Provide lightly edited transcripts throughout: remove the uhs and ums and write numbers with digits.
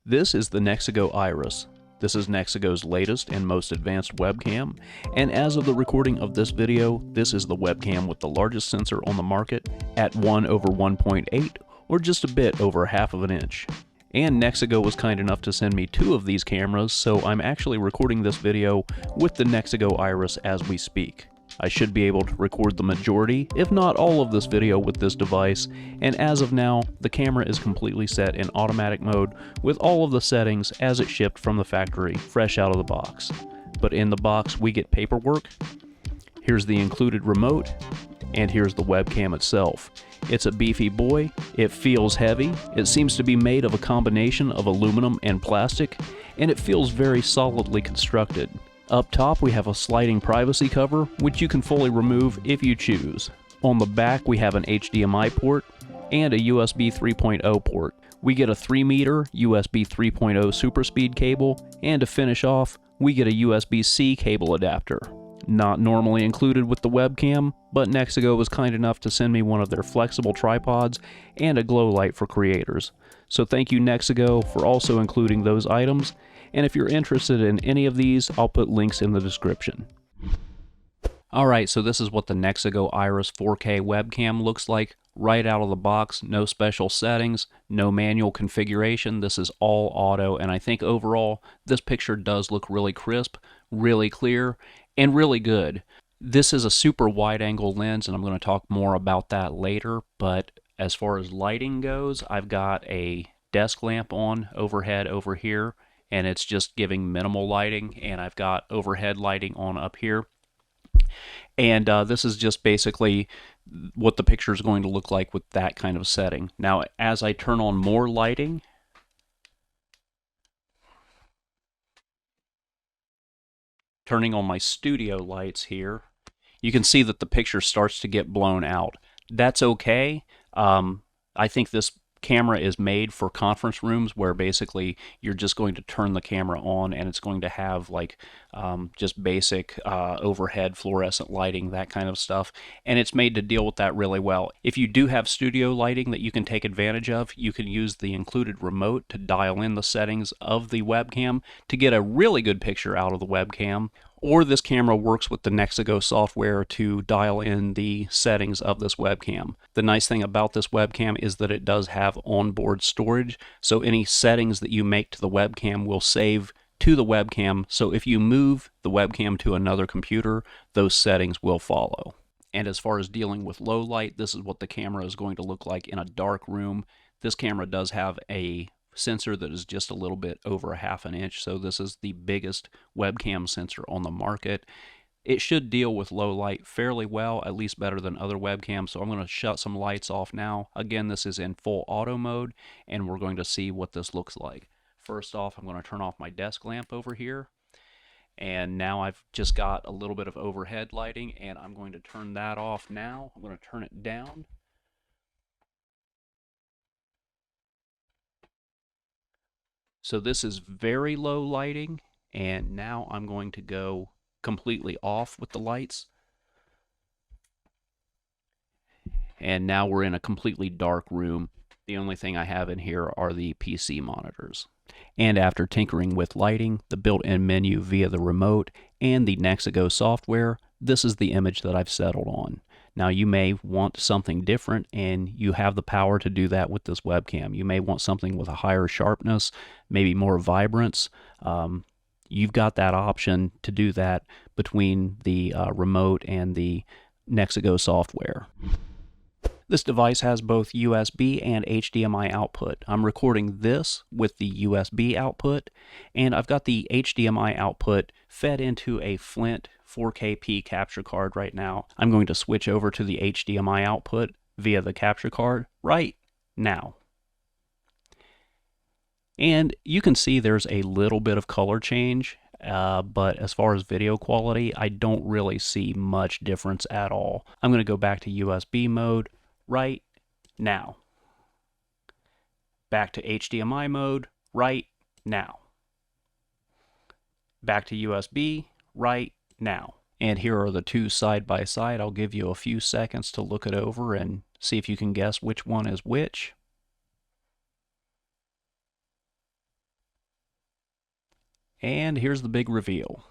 This is the Nexigo Iris. This is Nexigo's latest and most advanced webcam, and as of the recording of this video, this is the webcam with the largest sensor on the market at 1/1.8, or just a bit over half of an inch. And Nexigo was kind enough to send me two of these cameras, so I'm actually recording this video with the Nexigo Iris as we speak. I should be able to record the majority, if not all of this video with this device, and as of now, the camera is completely set in automatic mode with all of the settings as it shipped from the factory, fresh out of the box. But in the box, we get paperwork. Here's the included remote, and here's the webcam itself. It's a beefy boy, it feels heavy, it seems to be made of a combination of aluminum and plastic, and it feels very solidly constructed. Up top we have a sliding privacy cover, which you can fully remove if you choose. On the back we have an HDMI port and a USB 3.0 port. We get a 3-meter USB 3.0 super speed cable, and to finish off, we get a USB-C cable adapter. Not normally included with the webcam, but Nexigo was kind enough to send me one of their flexible tripods and a glow light for creators. So thank you Nexigo for also including those items, and if you're interested in any of these, I'll put links in the description. Alright, so this is what the Nexigo Iris 4K webcam looks like right out of the box. No special settings, no manual configuration. This is all auto, and I think overall this picture does look really crisp, really clear, and really good. This is a super wide angle lens, and I'm going to talk more about that later, but as far as lighting goes, I've got a desk lamp on overhead over here, and it's just giving minimal lighting, and I've got overhead lighting on up here. And this is just basically what the picture is going to look like with that kind of setting. Now, as I turn on more lighting, turning on my studio lights here, you can see that the picture starts to get blown out. That's okay. I think this camera is made for conference rooms where basically you're just going to turn the camera on and it's going to have like just basic overhead fluorescent lighting, that kind of stuff, and it's made to deal with that really well. If you do have studio lighting that you can take advantage of, you can use the included remote to dial in the settings of the webcam to get a really good picture out of the webcam. Or this camera works with the Nexigo software to dial in the settings of this webcam. The nice thing about this webcam is that it does have onboard storage, so any settings that you make to the webcam will save to the webcam, so if you move the webcam to another computer, those settings will follow. And as far as dealing with low light, this is what the camera is going to look like in a dark room. This camera does have a sensor that is just a little bit over ½ an inch, so this is the biggest webcam sensor on the market. It should deal with low light fairly well, at least better than other webcams, so I'm going to shut some lights off now. Again, this is in full auto mode, and we're going to see what this looks like. First off, I'm going to turn off my desk lamp over here, and now I've just got a little bit of overhead lighting, and I'm going to turn that off now. I'm going to turn it down. So this is very low lighting, and now I'm going to go completely off with the lights. And now we're in a completely dark room. The only thing I have in here are the PC monitors. And after tinkering with lighting, the built-in menu via the remote, and the Nexigo software, this is the image that I've settled on. Now you may want something different, and you have the power to do that with this webcam. You may want something with a higher sharpness, maybe more vibrance. You've got that option to do that between the remote and the Nexigo software. This device has both USB and HDMI output. I'm recording this with the USB output, and I've got the HDMI output fed into a Flint 4KP capture card right now. I'm going to switch over to the HDMI output via the capture card right now. And you can see there's a little bit of color change, but as far as video quality, I don't really see much difference at all. I'm going to go back to USB mode right now. Back to HDMI mode right now. Back to USB right now. And here are the two side by side. I'll give you a few seconds to look it over and see if you can guess which one is which. And here's the big reveal.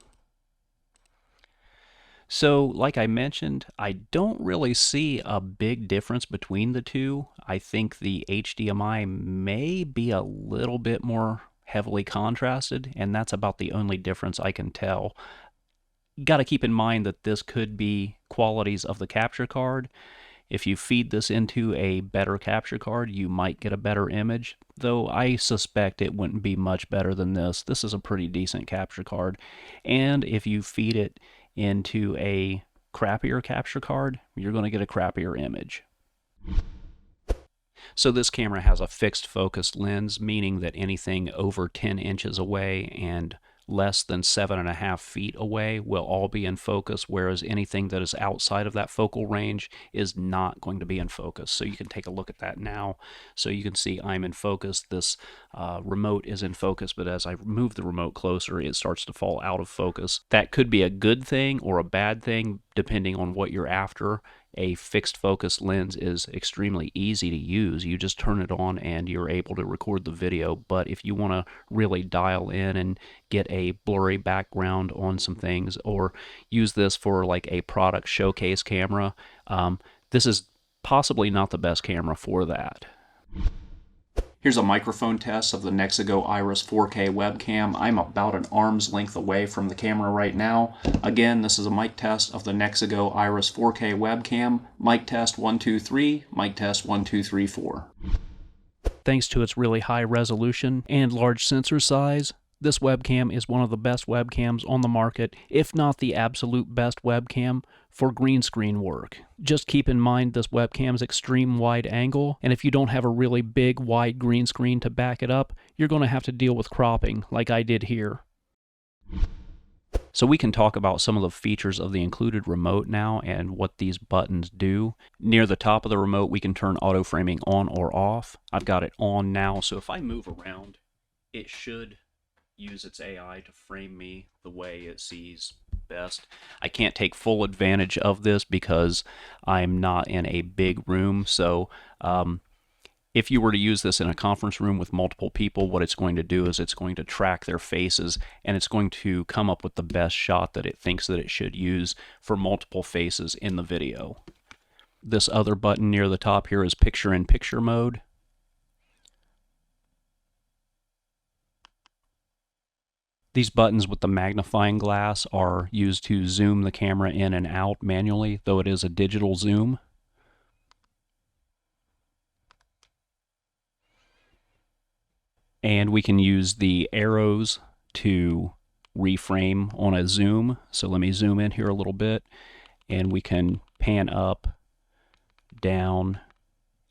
So, like I mentioned, I don't really see a big difference between the two. I think the HDMI may be a little bit more heavily contrasted, and that's about the only difference I can tell. Got to keep in mind that this could be qualities of the capture card. If you feed this into a better capture card, you might get a better image, though I suspect it wouldn't be much better than this. This is a pretty decent capture card. And if you feed it into a crappier capture card, you're going to get a crappier image. So this camera has a fixed focus lens, meaning that anything over 10 inches away and less than 7.5 feet away will all be in focus, whereas anything that is outside of that focal range is not going to be in focus. So you can take a look at that now. So you can see I'm in focus. This remote is in focus, but as I move the remote closer, it starts to fall out of focus. That could be a good thing or a bad thing, depending on what you're after. A fixed focus lens is extremely easy to use. You just turn it on and you're able to record the video. But if you want to really dial in and get a blurry background on some things, or use this for like a product showcase camera, this is possibly not the best camera for that. Here's a microphone test of the Nexigo Iris 4K webcam. I'm about an arm's length away from the camera right now. Again, this is a mic test of the Nexigo Iris 4K webcam. Mic test 1, 2, 3. Mic test 1, 2, 3, 4. Thanks to its really high resolution and large sensor size, this webcam is one of the best webcams on the market, if not the absolute best webcam for green screen work. Just keep in mind this webcam's extreme wide angle, and if you don't have a really big wide green screen to back it up, you're going to have to deal with cropping like I did here. So we can talk about some of the features of the included remote now and what these buttons do. Near the top of the remote we can turn auto framing on or off. I've got it on now, so if I move around, it should use its AI to frame me the way it sees best. I can't take full advantage of this because I'm not in a big room, so if you were to use this in a conference room with multiple people, what it's going to do is it's going to track their faces and it's going to come up with the best shot that it thinks that it should use for multiple faces in the video. This other button near the top here is picture-in-picture mode. These buttons with the magnifying glass are used to zoom the camera in and out manually, though it is a digital zoom. And we can use the arrows to reframe on a zoom. So let me zoom in here a little bit, and we can pan up, down,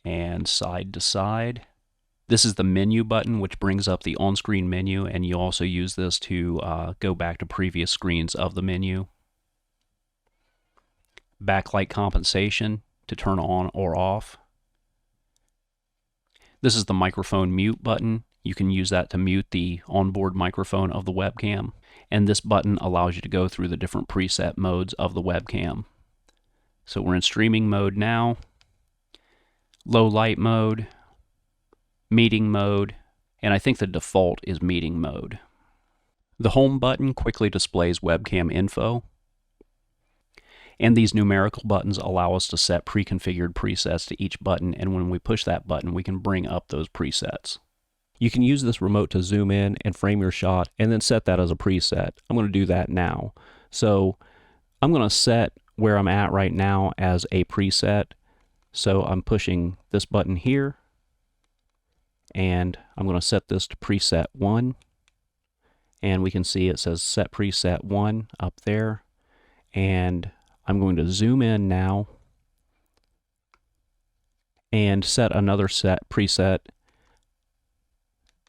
and side to side. This is the menu button, which brings up the on-screen menu, and you also use this to go back to previous screens of the menu. Backlight compensation to turn on or off. This is the microphone mute button. You can use that to mute the onboard microphone of the webcam. And this button allows you to go through the different preset modes of the webcam. So we're in streaming mode now, low light mode, meeting mode, and I think the default is meeting mode. The home button quickly displays webcam info, and these numerical buttons allow us to set pre-configured presets to each button, and when we push that button we can bring up those presets. You can use this remote to zoom in and frame your shot and then set that as a preset. I'm going to do that now. So I'm going to set where I'm at right now as a preset. So I'm pushing this button here, and I'm going to set this to preset 1, and we can see it says set preset 1 up there, and I'm going to zoom in now and set another set preset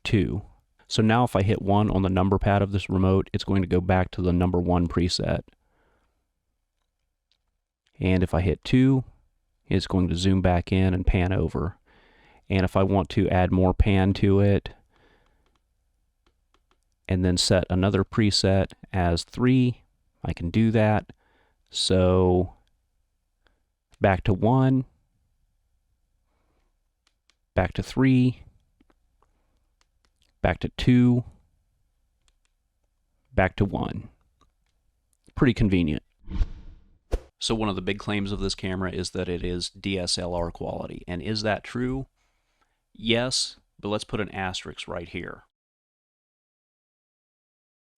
2. So now if I hit 1 on the number pad of this remote, it's going to go back to the number 1 preset. And if I hit 2, it's going to zoom back in and pan over. And if I want to add more pan to it and then set another preset as 3, I can do that. So back to 1, back to 3, back to 2, back to 1. Pretty convenient. So one of the big claims of this camera is that it is DSLR quality. And is that true? Yes, but let's put an asterisk right here.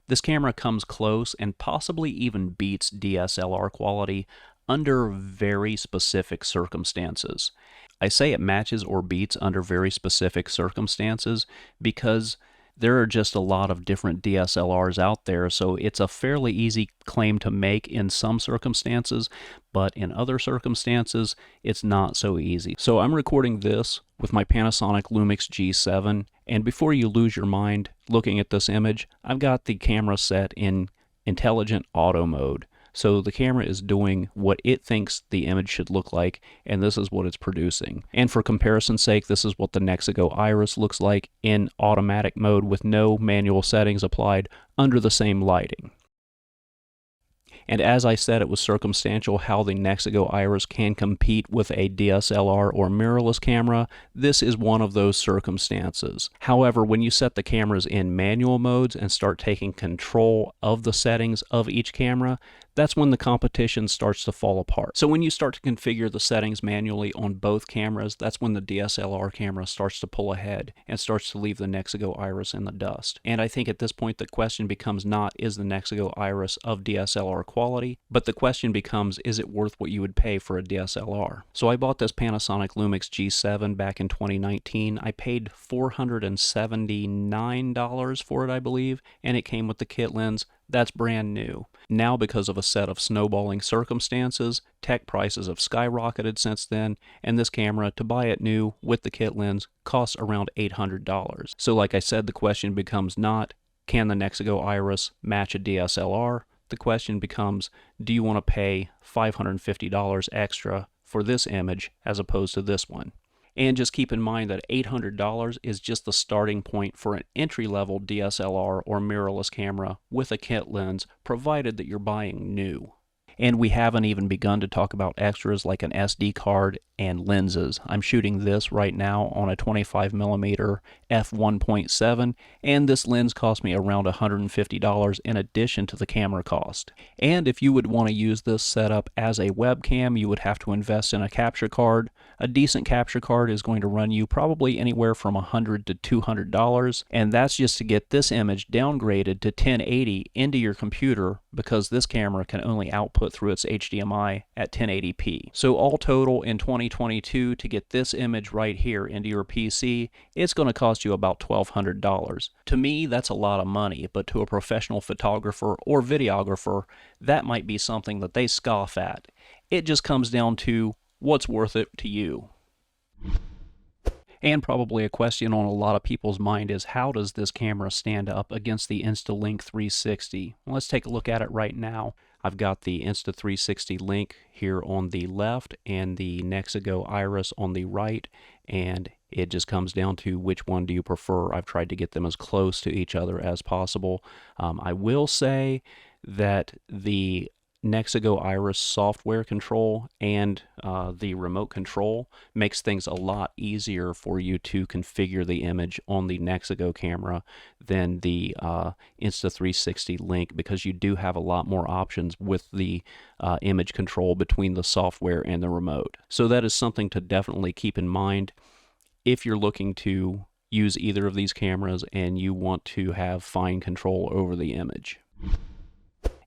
This camera comes close and possibly even beats DSLR quality under very specific circumstances. I say it matches or beats under very specific circumstances because there are just a lot of different DSLRs out there, so it's a fairly easy claim to make in some circumstances, but in other circumstances, it's not so easy. So I'm recording this with my Panasonic Lumix G7, and before you lose your mind looking at this image, I've got the camera set in intelligent auto mode. So the camera is doing what it thinks the image should look like, and this is what it's producing. And for comparison's sake, this is what the Nexigo Iris looks like in automatic mode with no manual settings applied under the same lighting. And as I said, it was circumstantial how the Nexigo Iris can compete with a DSLR or mirrorless camera. This is one of those circumstances. However, when you set the cameras in manual modes and start taking control of the settings of each camera, that's when the competition starts to fall apart. So when you start to configure the settings manually on both cameras, that's when the DSLR camera starts to pull ahead and starts to leave the Nexigo Iris in the dust. And I think at this point the question becomes not, is the Nexigo Iris of DSLR quality, but the question becomes, is it worth what you would pay for a DSLR? So I bought this Panasonic Lumix G7 back in 2019. I paid $479 for it, I believe, and it came with the kit lens. That's brand new. Now, because of a set of snowballing circumstances, tech prices have skyrocketed since then, and this camera, to buy it new with the kit lens, costs around $800. So like I said, the question becomes not, can the Nexigo Iris match a DSLR? The question becomes, do you want to pay $550 extra for this image as opposed to this one? And just keep in mind that $800 is just the starting point for an entry-level DSLR or mirrorless camera with a kit lens, provided that you're buying new. And we haven't even begun to talk about extras like an SD card and lenses. I'm shooting this right now on a 25mm f1.7, and this lens cost me around $150 in addition to the camera cost. And if you would want to use this setup as a webcam, you would have to invest in a capture card. A decent capture card is going to run you probably anywhere from $100 to $200, and that's just to get this image downgraded to 1080 into your computer, because this camera can only output through its HDMI at 1080p. So all total in 2022, to get this image right here into your PC, it's going to cost you about $1,200. To me, that's a lot of money, but to a professional photographer or videographer, that might be something that they scoff at. It just comes down to what's worth it to you. And probably a question on a lot of people's mind is, how does this camera stand up against the InstaLink 360? Well, let's take a look at it right now. I've got the Insta360 Link here on the left and the Nexigo Iris on the right, and it just comes down to which one do you prefer. I've tried to get them as close to each other as possible. I will say that the Nexigo Iris software control and the remote control makes things a lot easier for you to configure the image on the Nexigo camera than the Insta360 Link, because you do have a lot more options with the image control between the software and the remote. So that is something to definitely keep in mind if you're looking to use either of these cameras and you want to have fine control over the image.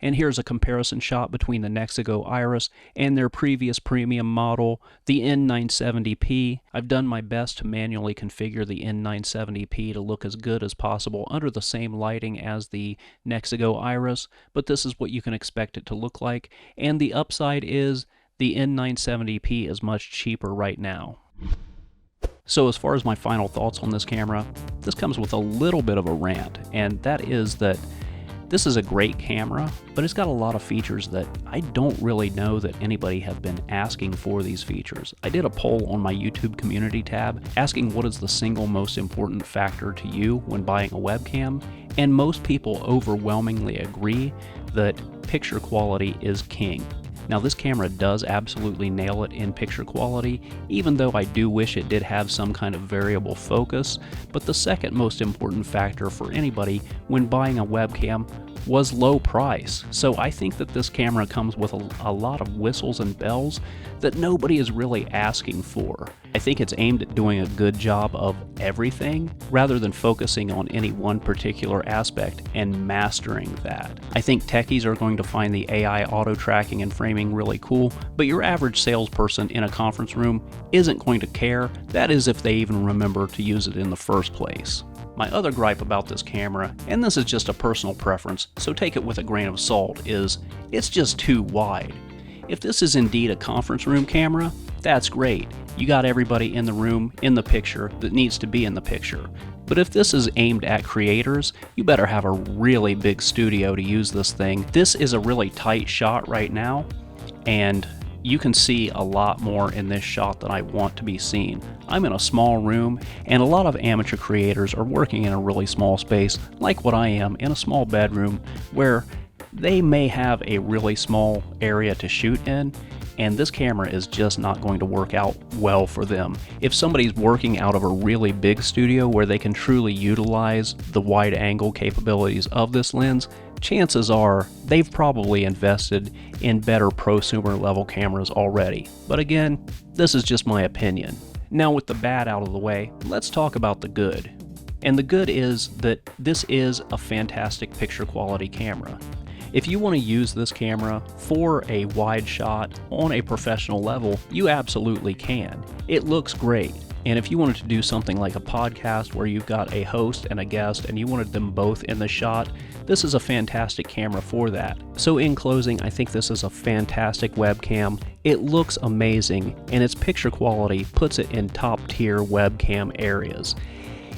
And here's a comparison shot between the Nexigo Iris and their previous premium model, the N970p. I've done my best to manually configure the N970p to look as good as possible under the same lighting as the Nexigo Iris, but this is what you can expect it to look like. And the upside is the N970p is much cheaper right now. So as far as my final thoughts on this camera, this comes with a little bit of a rant, and that is that this is a great camera, but it's got a lot of features that I don't really know that anybody have been asking for these features. I did a poll on my YouTube community tab asking what is the single most important factor to you when buying a webcam, and most people overwhelmingly agree that picture quality is king. Now this camera does absolutely nail it in picture quality, even though I do wish it did have some kind of variable focus, but the second most important factor for anybody when buying a webcam was low price. So I think that this camera comes with a lot of whistles and bells that nobody is really asking for. I think it's aimed at doing a good job of everything rather than focusing on any one particular aspect and mastering that. I think techies are going to find the AI auto tracking and framing really cool, but your average salesperson in a conference room isn't going to care. That is if they even remember to use it in the first place. My other gripe about this camera, and this is just a personal preference, so take it with a grain of salt, is it's just too wide. If this is indeed a conference room camera, that's great. You got everybody in the room, in the picture, that needs to be in the picture. But if this is aimed at creators, you better have a really big studio to use this thing. This is a really tight shot right now, and you can see a lot more in this shot than I want to be seen. I'm in a small room, and a lot of amateur creators are working in a really small space, like what I am, in a small bedroom, where they may have a really small area to shoot in, and this camera is just not going to work out well for them. If somebody's working out of a really big studio where they can truly utilize the wide angle capabilities of this lens, chances are they've probably invested in better prosumer level cameras already. But again, this is just my opinion. Now with the bad out of the way, let's talk about the good. And the good is that this is a fantastic picture quality camera. If you want to use this camera for a wide shot on a professional level, you absolutely can. It looks great. And if you wanted to do something like a podcast where you've got a host and a guest and you wanted them both in the shot, this is a fantastic camera for that. So in closing, I think this is a fantastic webcam. It looks amazing, and its picture quality puts it in top tier webcam areas.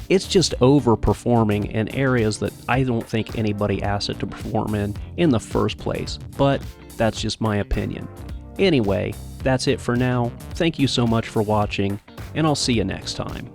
It's just overperforming in areas that I don't think anybody asked it to perform in the first place, but that's just my opinion. Anyway, that's it for now. Thank you so much for watching, and I'll see you next time.